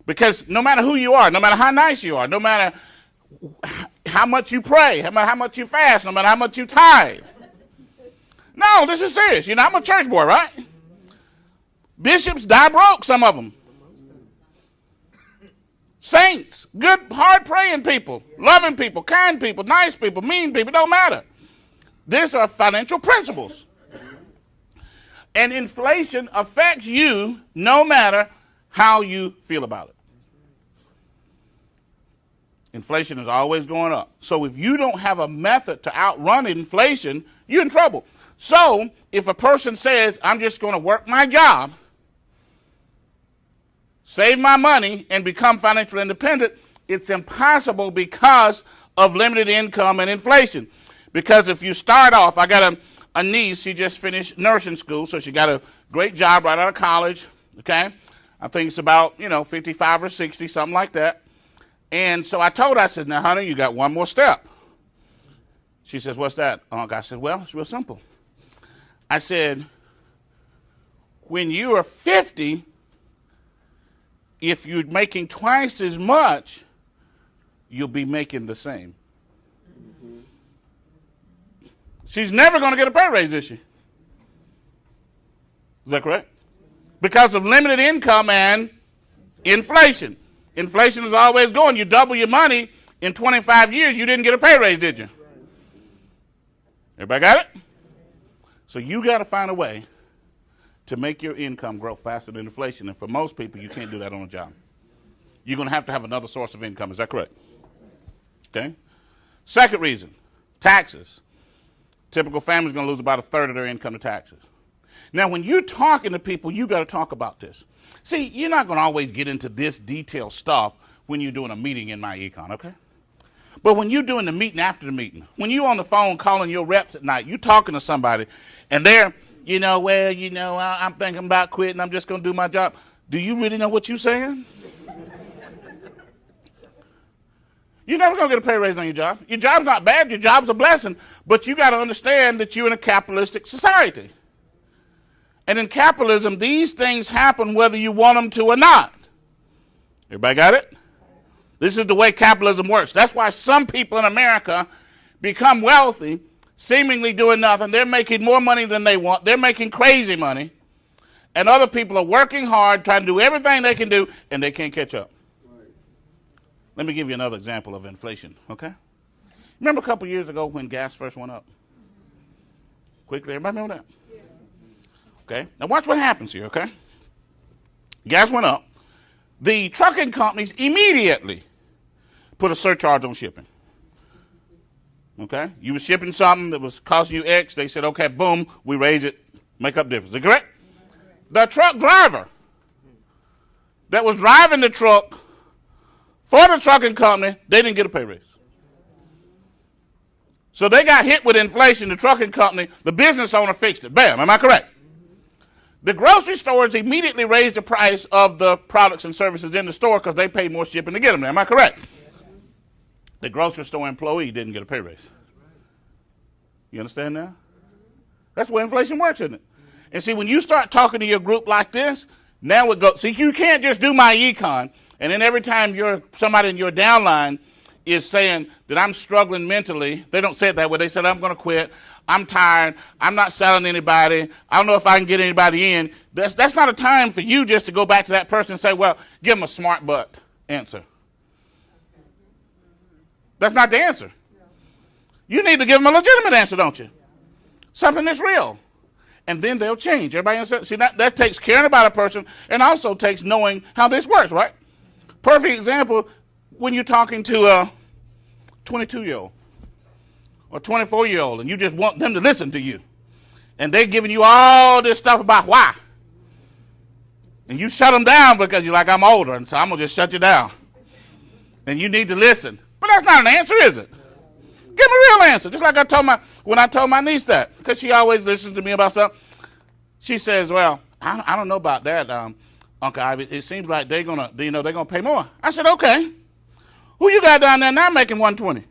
Because no matter who you are, no matter how nice you are, no matter how much you pray, no matter how much you fast, no matter how much you tithe. No, this is serious. You know, I'm a church boy, right? Bishops die broke, some of them. Saints, good, hard praying people, loving people, kind people, nice people, mean people, don't matter. These are financial principles. And inflation affects you no matter how you feel about it. Inflation is always going up. So if you don't have a method to outrun inflation, you're in trouble. So if a person says, I'm just going to work my job, save my money, and become financially independent, it's impossible because of limited income and inflation. Because if you start off, I got a niece, she just finished nursing school, so she got a great job right out of college, okay? I think it's about, 55 or 60, something like that. And so I told her, I said, now, honey, you got one more step. She says, what's that, Uncle? I said, well, it's real simple. I said, when you are 50, if you're making twice as much, you'll be making the same. Mm-hmm. She's never going to get a pay raise, is she? Is that correct? Because of limited income and inflation. Inflation is always going. You double your money in 25 years, you didn't get a pay raise, did you? Everybody got it? So you got to find a way to make your income grow faster than inflation. And for most people, you can't do that on a job. You're going to have another source of income. Is that correct? Okay. Second reason, taxes. Typical family is going to lose about a third of their income to taxes. Now, when you're talking to people, you got to talk about this. See, you're not going to always get into this detailed stuff when you're doing a meeting in my econ, okay? But when you're doing the meeting after the meeting, when you're on the phone calling your reps at night, you're talking to somebody, and they're, I'm thinking about quitting, I'm just going to do my job. Do you really know what you're saying? You're never going to get a pay raise on your job. Your job's not bad, your job's a blessing, but you got to understand that you're in a capitalistic society. And in capitalism, these things happen whether you want them to or not. Everybody got it? This is the way capitalism works. That's why some people in America become wealthy, seemingly doing nothing. They're making more money than they want. They're making crazy money. And other people are working hard, trying to do everything they can do, and they can't catch up. Right. Let me give you another example of inflation, okay? Remember a couple years ago when gas first went up? Quickly, everybody remember that? Okay, now watch what happens here, okay? Gas went up. The trucking companies immediately put a surcharge on shipping. Okay? You were shipping something that was costing you X. They said, okay, boom, we raise it, make up difference. Is that correct? The truck driver that was driving the truck for the trucking company, they didn't get a pay raise. So they got hit with inflation, the trucking company, the business owner fixed it. Bam, am I correct? The grocery stores immediately raised the price of the products and services in the store because they paid more shipping to get them there. Am I correct? The grocery store employee didn't get a pay raise. You understand now? That's where inflation works, isn't it? And see, when you start talking to your group like this, now it goes. See, you can't just do my econ, and then every time somebody in your downline is saying that I'm struggling mentally, they don't say it that way. They said, I'm going to quit. I'm tired. I'm not selling anybody. I don't know if I can get anybody in. That's not a time for you just to go back to that person and say, well, give them a smart butt answer. That's not the answer. You need to give them a legitimate answer, don't you? Something that's real. And then they'll change. Everybody understand? See, that takes caring about a person and also takes knowing how this works, right? Perfect example, when you're talking to a 22-year-old. Or 24-year-old, and you just want them to listen to you. And they're giving you all this stuff about why. And you shut them down because you're like, I'm older, and so I'm going to just shut you down. And you need to listen. But that's not an answer, is it? Give them a real answer. Just like when I told my niece that, because she always listens to me about stuff. She says, well, I don't know about that, Uncle Ivey. It seems like they're going to pay more. I said, okay. Who you got down there now making $120?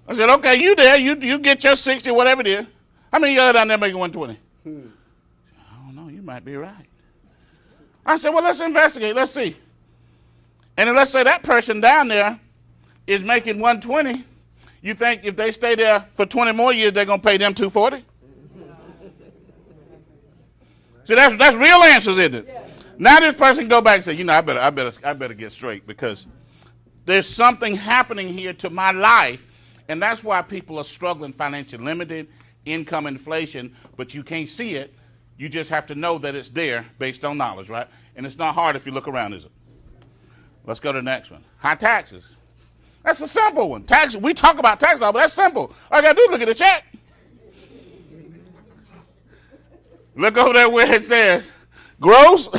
I said, okay, you there. You get your 60, whatever it is. How many of you down there making $120? I don't know. You might be right. I said, well, let's investigate. Let's see. And then let's say that person down there is making 120. You think if they stay there for 20 more years, they're going to pay them 240? See, that's real answers, isn't it? Now this person can go back and say, you know, I better get straight, because there's something happening here to my life, and that's why people are struggling, financially limited, income inflation, but you can't see it. You just have to know that it's there based on knowledge, right? And it's not hard if you look around, is it? Let's go to the next one. High taxes. That's a simple one. Tax. We talk about tax law, but that's simple. All I got to do is look at the check. Look over there where it says gross.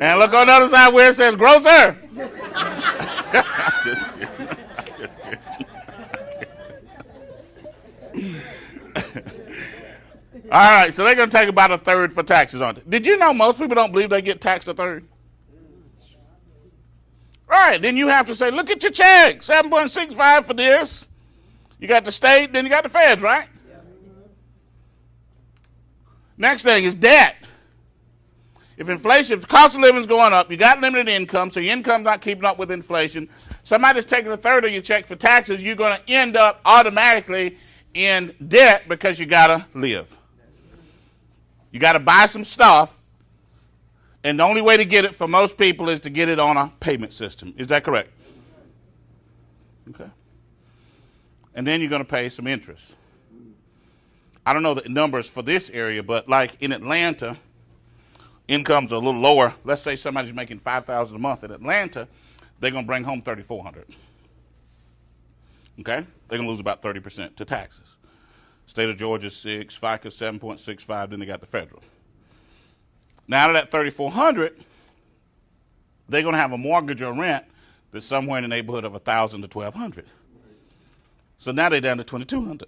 And look on the other side where it says grosser. I'm just kidding. I'm just kidding. All right, so they're going to take about a third for taxes, aren't they? Did you know most people don't believe they get taxed a third? Right, then you have to say, look at your check, 7.65 for this. You got the state, then you got the feds, right? Next thing is debt. If inflation, if the cost of living is going up, you got limited income, so your income's not keeping up with inflation. Somebody's taking a third of your check for taxes, you're going to end up automatically in debt because you got to live. You got to buy some stuff, and the only way to get it for most people is to get it on a payment system. Is that correct? Okay. And then you're going to pay some interest. I don't know the numbers for this area, but like in Atlanta, incomes are a little lower. Let's say somebody's making $5,000 a month in Atlanta, they're going to bring home $3,400. Okay? They're going to lose about 30% to taxes. State of Georgia 6, FICA 7.65, then they got the federal. Now out of that $3,400, they're going to have a mortgage or rent that's somewhere in the neighborhood of $1,000 to $1,200. So now they're down to $2,200.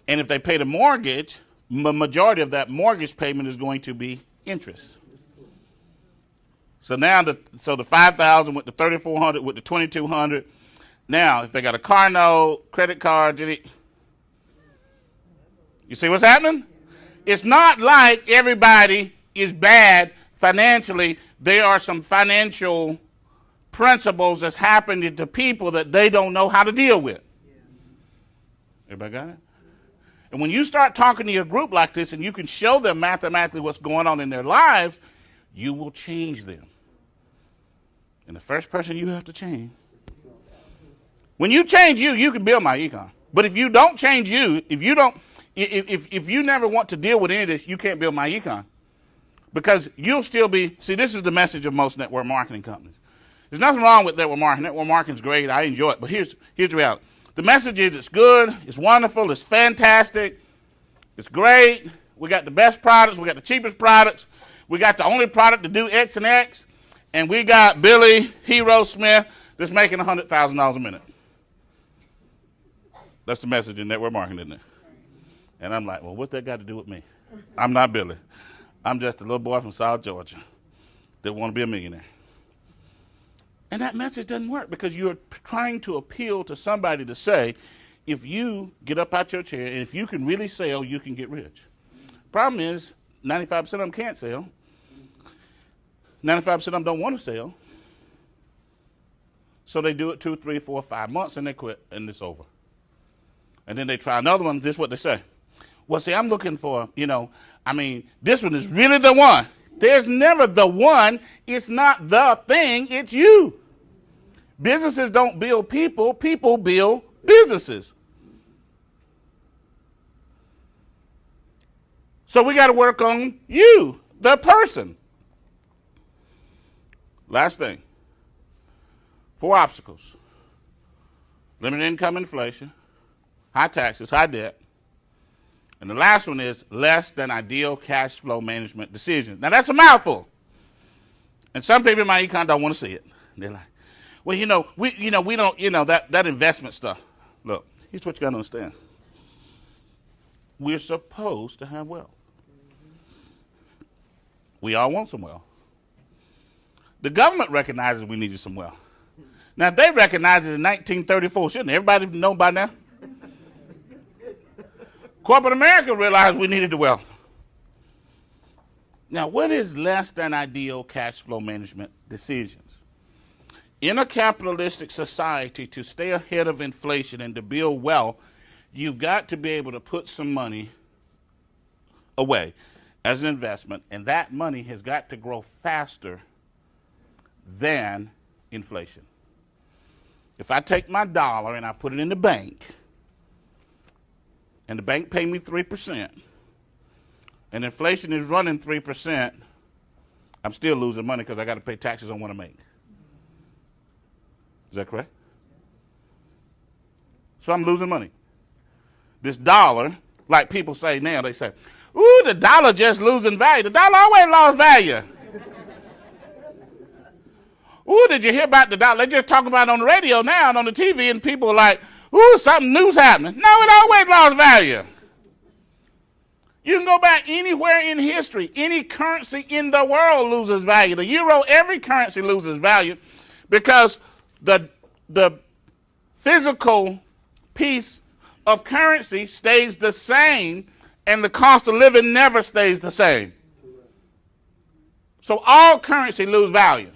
And if they pay the mortgage, the majority of that mortgage payment is going to be interest. So now, the $5,000 with the $3,400 with the $2,200. Now, if they got a car note, credit card, you see what's happening? It's not like everybody is bad financially. There are some financial principles that's happening to people that they don't know how to deal with. Everybody got it? And when you start talking to your group like this and you can show them mathematically what's going on in their lives, you will change them. And the first person you have to change. When you change you, you can build my econ. But if you don't change you, if you never want to deal with any of this, you can't build my econ. Because you'll still be, see, this is the message of most network marketing companies. There's nothing wrong with network marketing. Network marketing is great. I enjoy it. But here's the reality. The message is it's good, it's wonderful, it's fantastic, it's great. We got the best products, we got the cheapest products, we got the only product to do X and X, and we got Billy Hero Smith that's making $100,000 a minute. That's the message in network marketing, isn't it? And I'm like, well, what's that got to do with me? I'm not Billy. I'm just a little boy from South Georgia that want to be a millionaire. And that message doesn't work because you're trying to appeal to somebody to say, if you get up out your chair and if you can really sell, you can get rich. Problem is, 95% of them can't sell. 95% of them don't want to sell. So they do it 2, 3, 4, 5 months and they quit and it's over. And then they try another one. This is what they say. Well, see, I'm looking for, this one is really the one. There's never the one. It's not the thing. It's you. Businesses don't build people. People build businesses. So we got to work on you, the person. Last thing. 4 obstacles. Limited income inflation, high taxes, high debt. And the last one is less than ideal cash flow management decisions. Now that's a mouthful. And some people in my econ don't want to see it. They're like, well, we don't, that investment stuff. Look, here's what you got to understand. We're supposed to have wealth. We all want some wealth. The government recognizes we needed some wealth. Now, they recognized it in 1934. Shouldn't everybody know by now? Corporate America realized we needed the wealth. Now, what is less than ideal cash flow management decisions? In a capitalistic society, to stay ahead of inflation and to build wealth, you've got to be able to put some money away as an investment, and that money has got to grow faster than inflation. If I take my dollar and I put it in the bank, and the bank pay me 3%, and inflation is running 3%, I'm still losing money because I got to pay taxes on what I make. Is that correct? So I'm losing money. This dollar, like people say now, they say, ooh, the dollar just losing value. The dollar always lost value. Ooh, did you hear about the dollar? They just talking about it on the radio now and on the TV, and people are like, ooh, something new's happening. No, it always lost value. You can go back anywhere in history. Any currency in the world loses value. The euro, every currency loses value because the physical piece of currency stays the same and the cost of living never stays the same. So all currency lose value.